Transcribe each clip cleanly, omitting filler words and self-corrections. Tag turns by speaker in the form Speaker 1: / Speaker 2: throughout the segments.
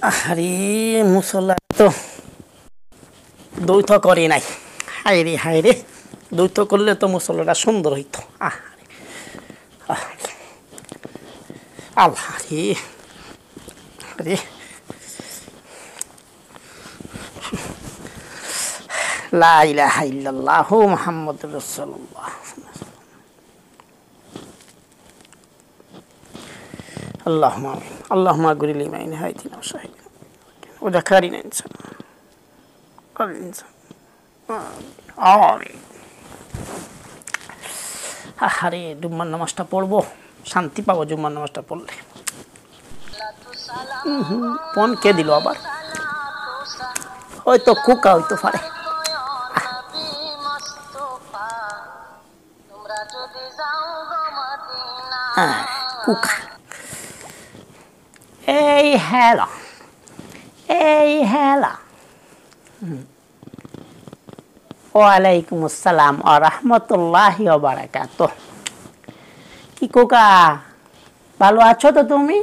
Speaker 1: আরে মুসল্লা তো দ্বৈত করে নাই। হায় রে দ্বৈত করলে তো মুসল্লাটা সুন্দর হইতো। আল্লাহ রে রে লা ইলাহা ইল্লাল্লাহু মুহাম্মাদুর রাসূলুল্লাহ। اللهم آمين. اللهم اغفر لي ما نهايتنا وشهدنا وذكرنا إنسان الإنسان آمين. আরে জুম্মার নামাজটা পড়বো, শান্তি পাবো জুম্মার নামাজটা পড়লে। ফোন কে দিল আবার? হয়তো কুকা হইতো পারে। কুকা। এই হ্যালো ওয়ালাইকুম আসসালাম ওয়া রাহমাতুল্লাহি ওয়া বারাকাতুহু। কি কোকা, ভালো আছো তো তুমি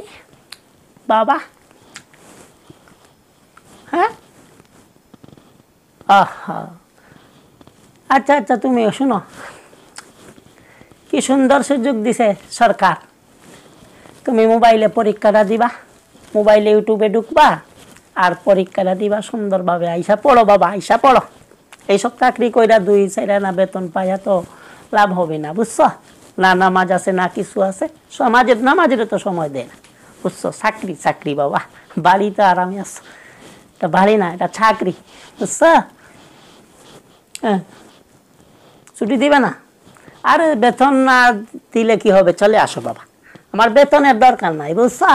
Speaker 1: বাবা? হ্যাঁ, আচ্ছা তুমি শোনো, কি সুন্দর সুযোগ দিছে সরকার। তুমি মোবাইলে পরীক্ষাটা দিবা, মোবাইলে ইউটিউবে ঢুকবা আর পরীক্ষাটা দিবা সুন্দরভাবে। আইসা পড়ো বাবা, আইসা পড়ো। এইসব চাকরি কইরা 2-4 আনা বেতন পাইয়া তো লাভ হবে না, বুঝছো? না নামাজ আছে না কিছু আছে, নামাজের তো সময় দেয় না, বুঝছো? চাকরি বাবা, বাড়িতে আরামে আছো। এটা বাড়ি না, এটা চাকরি, বুঝছো? হ্যাঁ, ছুটি দিবে না? আর বেতন না দিলে কি হবে, চলে আসো বাবা, আমার বেতনের দরকার নাই, বুঝছো?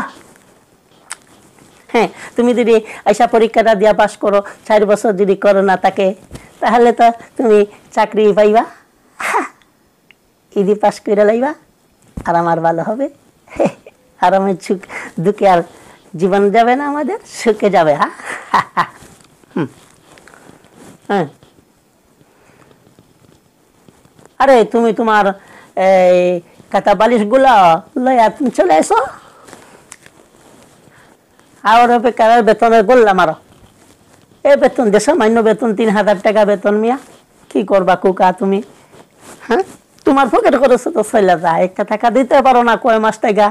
Speaker 1: হ্যাঁ, তুমি যদি আইসা পরীক্ষাটা দিয়া পাস করো, 4 বছর যদি করো না তাকে, তাহলে তো তুমি চাকরি পাইবা, ইদি পাস করে লাইবা, আর আমার ভালো হবে। আরামে সুখ দুঃখে আর জীবন যাবে না, আমাদের সুখে যাবে। হ্যাঁ, আরে তুমি তোমার এই কাঁথা বালিশ গুলা লইয়া তুমি চলে এসো। আর অপেক্ষার বেতনের বললাম আরো, এ বেতন যে সামান্য বেতন 3000 টাকা বেতন, মিয়া কি করবা কুকা তুমি? হ্যাঁ, তোমার পকেট খরচ তো চলে যায়, 1 টাকা দিতে পারো না কয় মাস টাকা,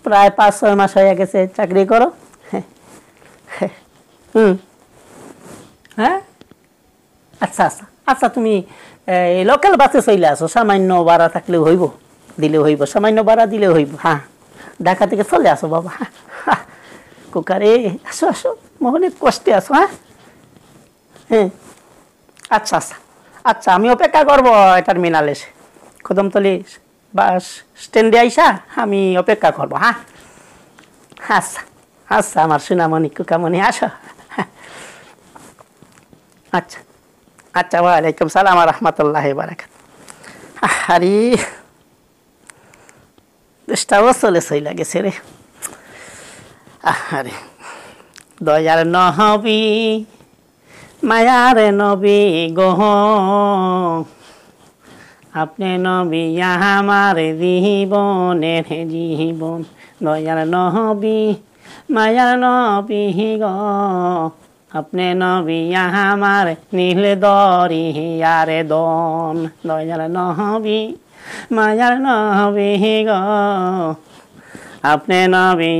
Speaker 1: প্রায় 5-6 মাস হয়ে গেছে চাকরি করো। হ্যাঁ, আচ্ছা তুমি লোকাল বাসে চলে আসো, সামান্য ভাড়া থাকলেও হইব, দিলেও হইব, সামান্য ভাড়া দিলেও হইব। হ্যাঁ, ঢাকা থেকে চলে আসো বাবা। কুকারে আসো, মোহনের কষ্টে আসো। হ্যাঁ, আচ্ছা আমি অপেক্ষা করবো টার্মিনালে এসে, কদমতলি বাস স্ট্যান্ডে আইসা আমি অপেক্ষা করবো। হ্যাঁ, আচ্ছা আমার সোনামণি কুকামণি, আসো। আচ্ছা ওয়ালাইকুম সালাম ওয়া রাহমাতুল্লাহি ওয়া বারাকাতুহু। আরে দেশটাও চলে গেছে রে। আরে দয়ার নবী মায়ার নবী গো, আপনি নবী আমার জীবনের জীবন। দয়ার নবী মায়ার নবী গো, আপনি নবী আমার নীল দরিয়ার দন। দয়ার নবী মায়ার নবী গো, আপনি নবী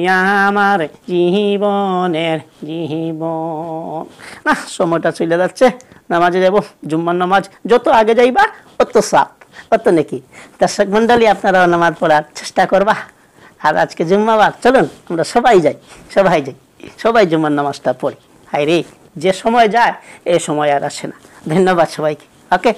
Speaker 1: আমার জীবনের জীবন। না, সময়টা চলে যাচ্ছে, নামাজে যাব। জুম্মার নামাজ যত আগে যাইবা অত সাপ, অত নাকি। দর্শক মন্ডলী, আপনারাও নামাজ পড়ার চেষ্টা করবা। আর আজকে জুম্মাবার, চলুন আমরা সবাই জুম্মার নামাজটা পড়ি। হায় রে, যে সময় যায় এ সময় আর আসে না। ধন্যবাদ সবাইকে। ওকে।